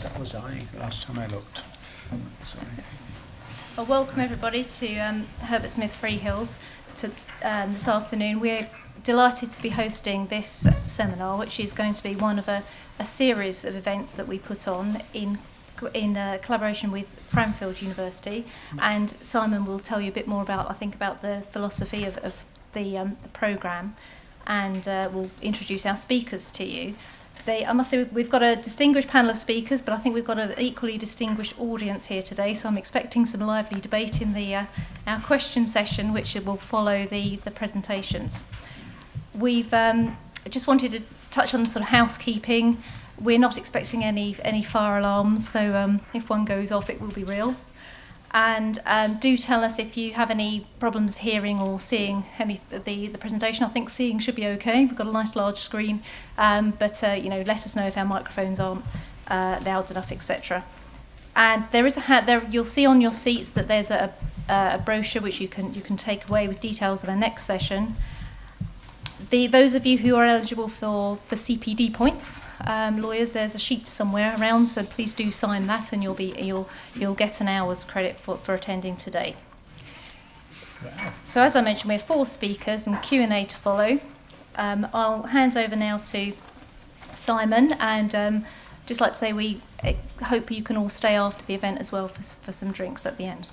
That was I last time I looked. Sorry. Well, welcome everybody to Herbert Smith Freehills this afternoon. We're delighted to be hosting this seminar, which is going to be one of a series of events that we put on in collaboration with Cranfield University. And Simon will tell you a bit more about the philosophy of the programme, and we'll introduce our speakers to you. I must say we've got a distinguished panel of speakers, but I think we've got an equally distinguished audience here today, so I'm expecting some lively debate in our question session, which will follow the presentations. We've just wanted to touch on sort of housekeeping. We're not expecting any fire alarms, so if one goes off, it will be real. And do tell us if you have any problems hearing or seeing the presentation. I think seeing should be okay. We've got a nice large screen, but let us know if our microphones aren't loud enough, etc. And there is you'll see on your seats that there's a brochure which you can take away with details of our next session. Those of you who are eligible for CPD points, lawyers, there's a sheet somewhere around, so please do sign that, and you'll get an hour's credit for attending today. Wow. So as I mentioned, we have 4 speakers and Q&A to follow. I'll hand over now to Simon, and just like to say we hope you can all stay after the event as well for some drinks at the end.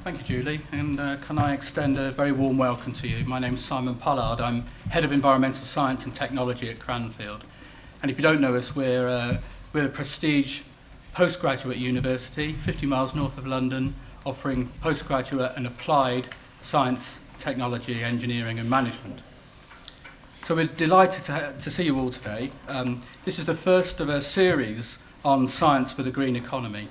Thank you, Julie, and can I extend a very warm welcome to you. My name's Simon Pollard. I'm Head of Environmental Science and Technology at Cranfield. And if you don't know us, we're a prestige postgraduate university, 50 miles north of London, offering postgraduate and applied science, technology, engineering and management. So we're delighted to see you all today. This is the first of a series on science for the green economy.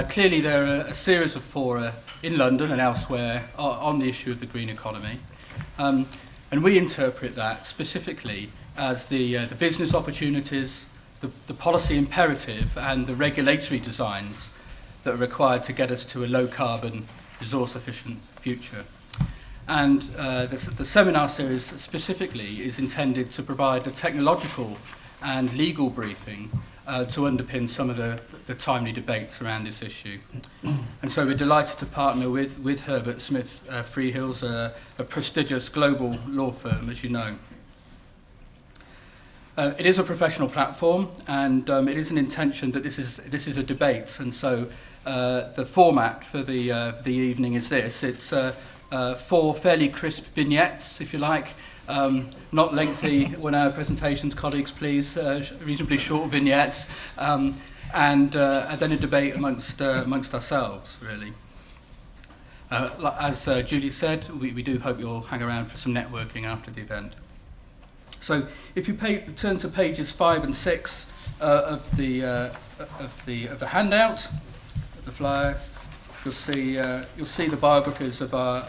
Clearly there are a series of fora in London and elsewhere on the issue of the green economy, and we interpret that specifically as the business opportunities, the policy imperative and the regulatory designs that are required to get us to a low carbon, resource efficient future. And the seminar series specifically is intended to provide a technological and legal briefing to underpin some of the timely debates around this issue. And so we're delighted to partner with Herbert Smith Freehills, a prestigious global law firm, as you know. It is a professional platform, and it is an intention that this is a debate. And so the format for the evening is this. It's 4 fairly crisp vignettes, if you like. Not lengthy 1-hour presentations, colleagues, please. Reasonably short vignettes, and then a debate amongst ourselves, really. As Julie said, we do hope you'll hang around for some networking after the event. So, if you turn to pages 5 and 6 of the handout, the flyer, you'll see the biographies of our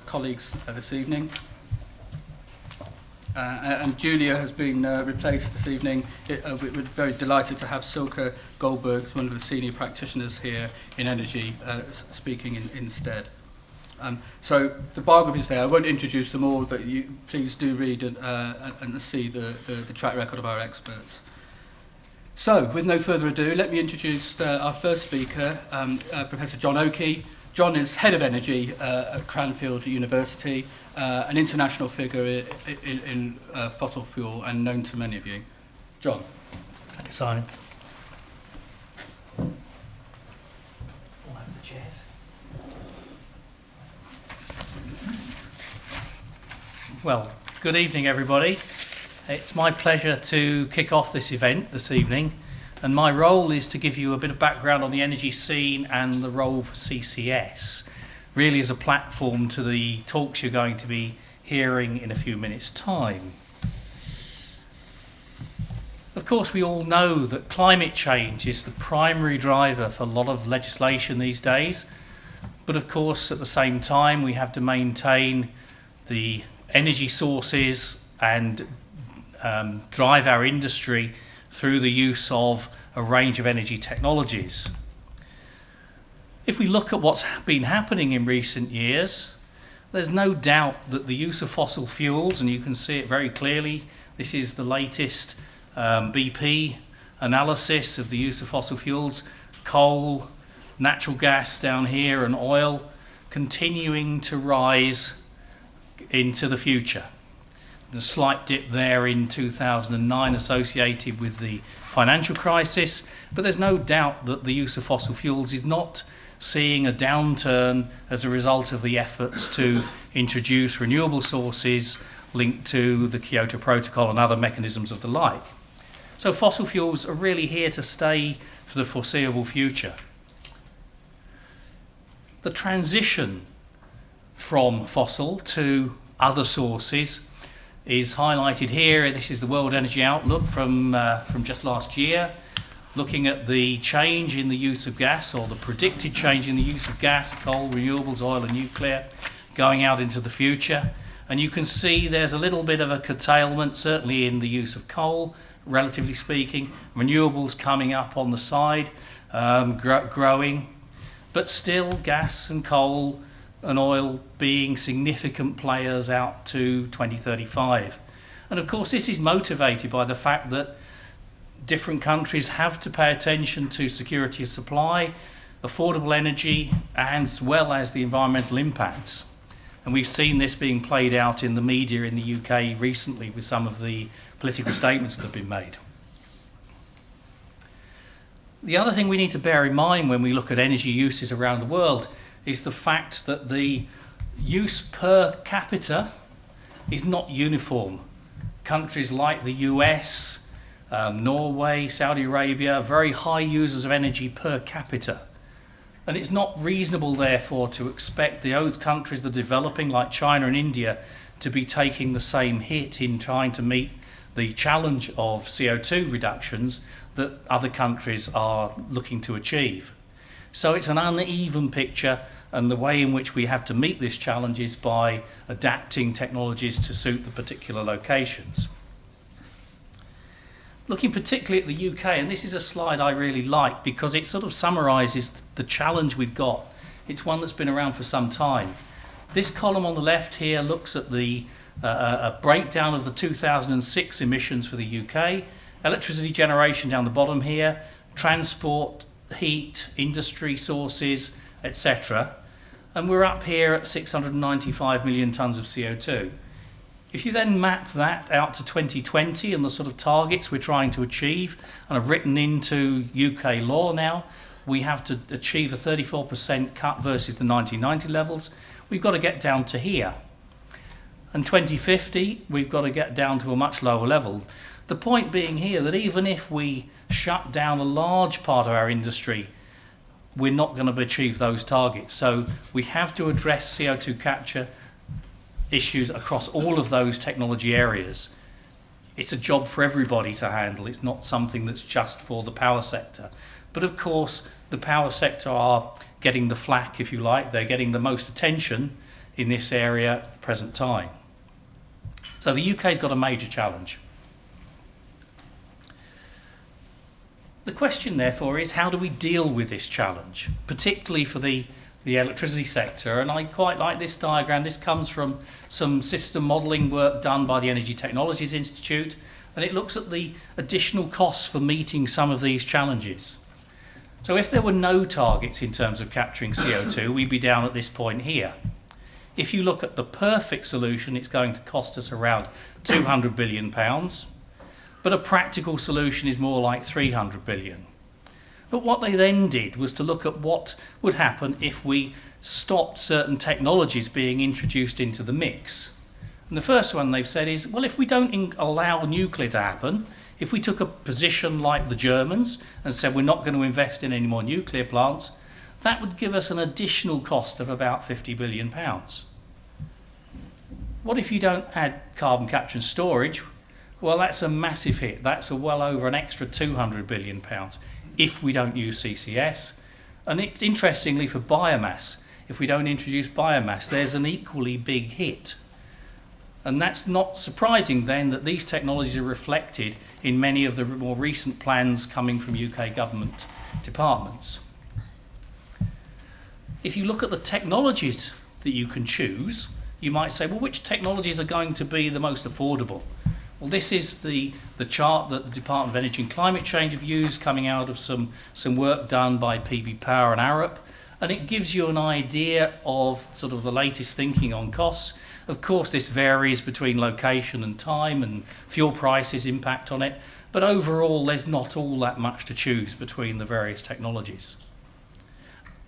colleagues this evening. And Julia has been replaced this evening. We're very delighted to have Silke Goldberg, who's one of the senior practitioners here in energy, speaking instead. So the biographies there, I won't introduce them all, but you please do read and see the track record of our experts. So, with no further ado, let me introduce our first speaker, Professor John Oakey. John is Head of Energy at Cranfield University, an international figure in fossil fuel and known to many of you. John. Thanks, Simon. All over the chairs. Well, good evening, everybody. It's my pleasure to kick off this event this evening. And my role is to give you a bit of background on the energy scene and the role for CCS, really as a platform to the talks you're going to be hearing in a few minutes' time. Of course, we all know that climate change is the primary driver for a lot of legislation these days. But of course, at the same time, we have to maintain the energy sources and drive our industry through the use of a range of energy technologies. If we look at what's been happening in recent years, there's no doubt that the use of fossil fuels, and you can see it very clearly, this is the latest BP analysis of the use of fossil fuels, coal, natural gas down here and oil continuing to rise into the future. There's a slight dip there in 2009 associated with the financial crisis, but there's no doubt that the use of fossil fuels is not seeing a downturn as a result of the efforts to introduce renewable sources linked to the Kyoto Protocol and other mechanisms of the like. So fossil fuels are really here to stay for the foreseeable future. The transition from fossil to other sources is highlighted here. This is the World Energy Outlook from just last year, looking at the change in the use of gas, or the predicted change in the use of gas, coal, renewables, oil and nuclear going out into the future. And you can see there's a little bit of a curtailment, certainly in the use of coal, relatively speaking. Renewables coming up on the side, growing, but still gas and coal and oil being significant players out to 2035. And of course this is motivated by the fact that different countries have to pay attention to security of supply, affordable energy, as well as the environmental impacts. And we've seen this being played out in the media in the UK recently with some of the political statements that have been made. The other thing we need to bear in mind when we look at energy uses around the world is the fact that the use per capita is not uniform. Countries like the US, Norway, Saudi Arabia, very high users of energy per capita. And it's not reasonable, therefore, to expect those countries that are developing, like China and India, to be taking the same hit in trying to meet the challenge of CO2 reductions that other countries are looking to achieve. So it's an uneven picture, and the way in which we have to meet this challenge is by adapting technologies to suit the particular locations. Looking particularly at the UK, and this is a slide I really like because it sort of summarises the challenge we've got. It's one that's been around for some time. This column on the left here looks at the a breakdown of the 2006 emissions for the UK, electricity generation down the bottom here, transport, heat, industry sources, etc. And we're up here at 695 million tonnes of CO2. If you then map that out to 2020 and the sort of targets we're trying to achieve and are written into UK law now, we have to achieve a 34% cut versus the 1990 levels. We've got to get down to here. And 2050, we've got to get down to a much lower level. The point being here that even if we shut down a large part of our industry, we're not going to achieve those targets. So we have to address CO2 capture issues across all of those technology areas. It's a job for everybody to handle. It's not something that's just for the power sector. But of course, the power sector are getting the flack, if you like. They're getting the most attention in this area at the present time. So the UK's got a major challenge. The question, therefore, is how do we deal with this challenge, particularly for the electricity sector? And I quite like this diagram. This comes from some system modelling work done by the Energy Technologies Institute, and it looks at the additional costs for meeting some of these challenges. So if there were no targets in terms of capturing CO2, we'd be down at this point here. If you look at the perfect solution, it's going to cost us around £200 billion. But a practical solution is more like 300 billion. But what they then did was to look at what would happen if we stopped certain technologies being introduced into the mix. And the first one they've said is, well, if we don't allow nuclear to happen, if we took a position like the Germans and said we're not going to invest in any more nuclear plants, that would give us an additional cost of about £50 billion. What if you don't add carbon capture and storage? Well, that's a massive hit. That's well over an extra £200 billion if we don't use CCS. And it's interestingly for biomass, if we don't introduce biomass, there's an equally big hit. And that's not surprising then that these technologies are reflected in many of the more recent plans coming from UK government departments. If you look at the technologies that you can choose, you might say, well, which technologies are going to be the most affordable? Well, this is the chart that the Department of Energy and Climate Change have used, coming out of some work done by PB Power and Arup, and it gives you an idea of sort of the latest thinking on costs. Of course, this varies between location and time, and fuel prices impact on it, but overall there's not all that much to choose between the various technologies.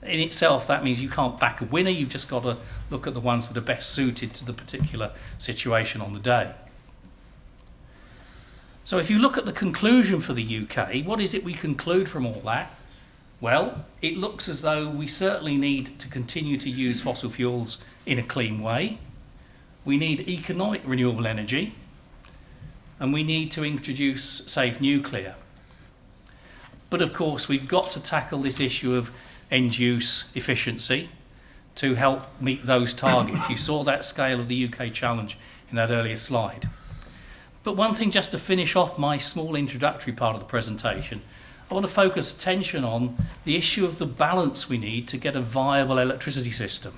In itself, that means you can't back a winner, you've just got to look at the ones that are best suited to the particular situation on the day. So if you look at the conclusion for the UK, what is it we conclude from all that? Well, it looks as though we certainly need to continue to use fossil fuels in a clean way. We need economic renewable energy, and we need to introduce safe nuclear. But of course, we've got to tackle this issue of end-use efficiency to help meet those targets. You saw that scale of the UK challenge in that earlier slide. But one thing, just to finish off my small introductory part of the presentation, I want to focus attention on the issue of the balance we need to get a viable electricity system.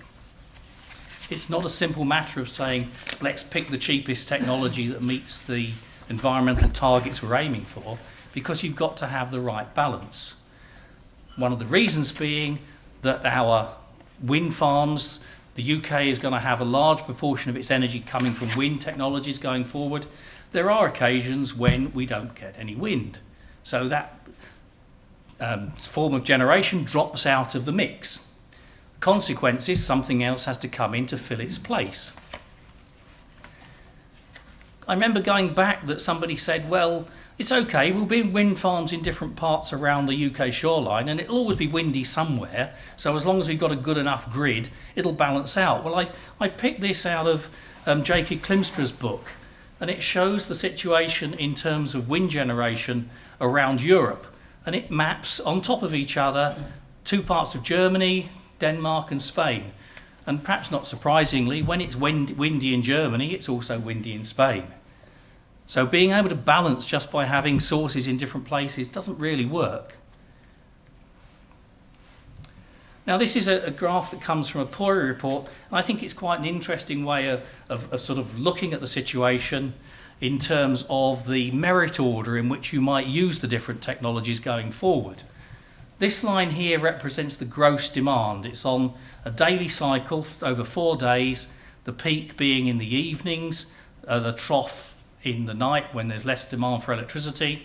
It's not a simple matter of saying, let's pick the cheapest technology that meets the environmental targets we're aiming for, because you've got to have the right balance. One of the reasons being that our wind farms, the UK is going to have a large proportion of its energy coming from wind technologies going forward. There are occasions when we don't get any wind. So that form of generation drops out of the mix. Consequences, something else has to come in to fill its place. I remember going back that somebody said, well, it's okay, we'll be wind farms in different parts around the UK shoreline and it'll always be windy somewhere, so as long as we've got a good enough grid, it'll balance out. Well, I picked this out of Jacob Klimstra's book, and it shows the situation in terms of wind generation around Europe, and it maps on top of each other two parts of Germany, Denmark and Spain. And perhaps not surprisingly, when it's windy in Germany, it's also windy in Spain. So being able to balance just by having sources in different places doesn't really work. Now, this is a graph that comes from a Pori report, and I think it's quite an interesting way of sort of looking at the situation in terms of the merit order in which you might use the different technologies going forward. This line here represents the gross demand. It's on a daily cycle over 4 days, the peak being in the evenings, the trough in the night when there's less demand for electricity.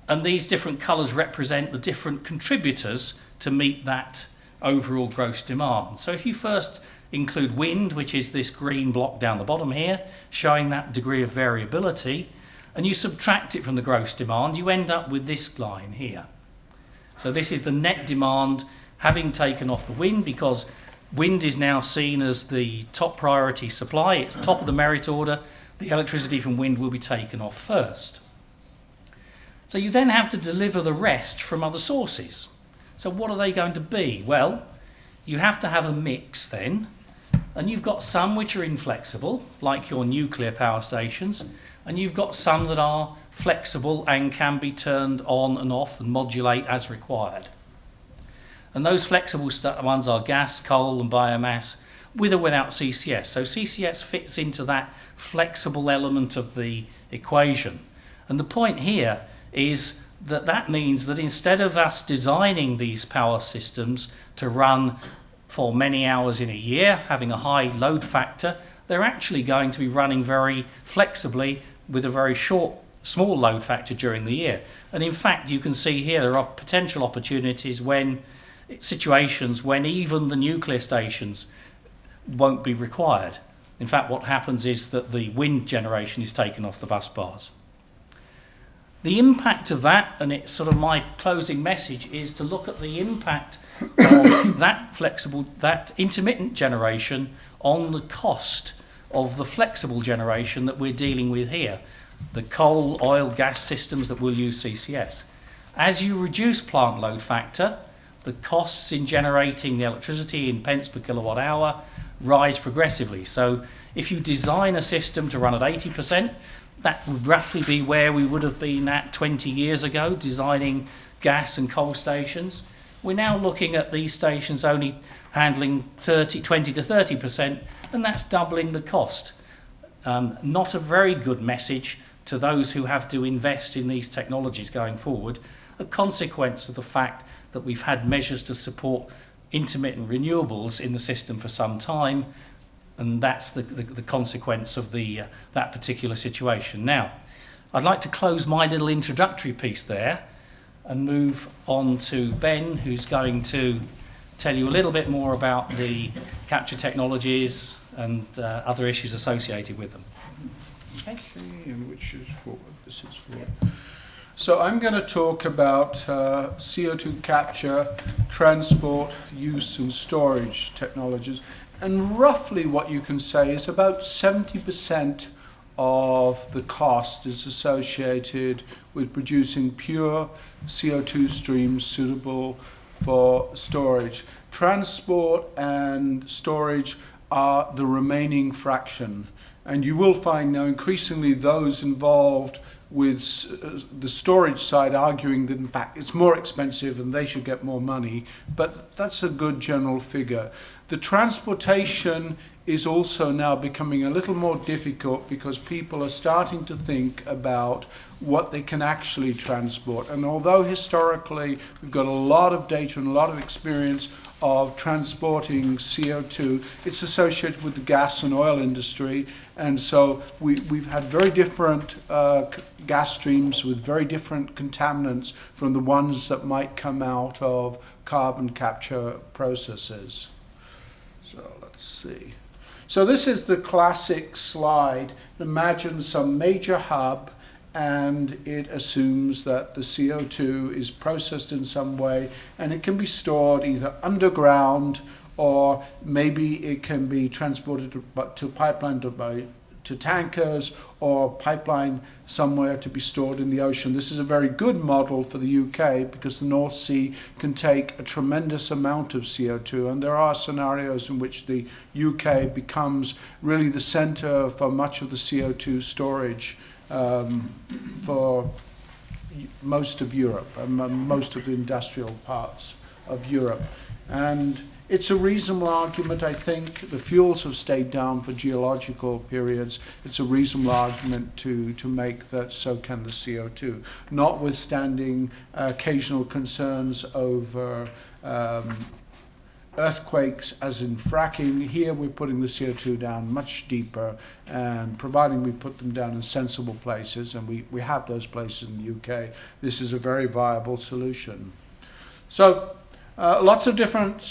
And these different colours represent the different contributors to meet that overall gross demand. So if you first include wind, which is this green block down the bottom here, showing that degree of variability, and you subtract it from the gross demand, you end up with this line here. So this is the net demand having taken off the wind, because wind is now seen as the top priority supply. It's top of the merit order. The electricity from wind will be taken off first. So you then have to deliver the rest from other sources. So what are they going to be? Well, you have to have a mix then, and you've got some which are inflexible, like your nuclear power stations, and you've got some that are flexible and can be turned on and off and modulate as required. And those flexible ones are gas, coal and biomass, with or without CCS. So CCS fits into that flexible element of the equation. And the point here is that that means that instead of us designing these power systems to run for many hours in a year, having a high load factor, they're actually going to be running very flexibly with a very small load factor during the year. And in fact, you can see here there are potential opportunities situations when even the nuclear stations won't be required. In fact, what happens is that the wind generation is taken off the bus bars. The impact of that, and it's sort of my closing message, is to look at the impact of that intermittent generation on the cost of the flexible generation that we're dealing with here, the coal, oil, gas systems that will use CCS. As you reduce plant load factor, the costs in generating the electricity in pence per kilowatt hour rise progressively. So if you design a system to run at 80%, that would roughly be where we would have been at 20 years ago, designing gas and coal stations. We're now looking at these stations only handling 20 to 30%, and that's doubling the cost. not a very good message to those who have to invest in these technologies going forward, a consequence of the fact that we've had measures to support intermittent renewables in the system for some time, and that's the consequence of that particular situation. Now, I'd like to close my little introductory piece there and move on to Ben, who's going to tell you a little bit more about the capture technologies and other issues associated with them. Okay. And which is for, this is for. Yeah. So I'm going to talk about CO2 capture, transport, use and storage technologies. And roughly what you can say is about 70% of the cost is associated with producing pure CO2 streams suitable for storage. Transport and storage are the remaining fraction. And you will find now increasingly those involved with the storage side arguing that in fact it's more expensive and they should get more money, but that's a good general figure. The transportation is also now becoming a little more difficult because people are starting to think about what they can actually transport. And although historically we've got a lot of data and a lot of experience of transporting CO2, it's associated with the gas and oil industry, and so we've had very different gas streams with very different contaminants from the ones that might come out of carbon capture processes. So let's see. So this is the classic slide. Imagine some major hub, and it assumes that the CO2 is processed in some way, and it can be stored either underground or maybe it can be transported to pipeline to tankers or pipeline somewhere to be stored in the ocean. This is a very good model for the UK because the North Sea can take a tremendous amount of CO2, and there are scenarios in which the UK becomes really the center for much of the CO2 storage for most of Europe and most of the industrial parts of Europe. And it's a reasonable argument, I think. The fuels have stayed down for geological periods. It's a reasonable argument to make that so can the CO2, notwithstanding occasional concerns over earthquakes, as in fracking. Here we're putting the CO2 down much deeper, and providing we put them down in sensible places, and we have those places in the UK, this is a very viable solution. So lots of different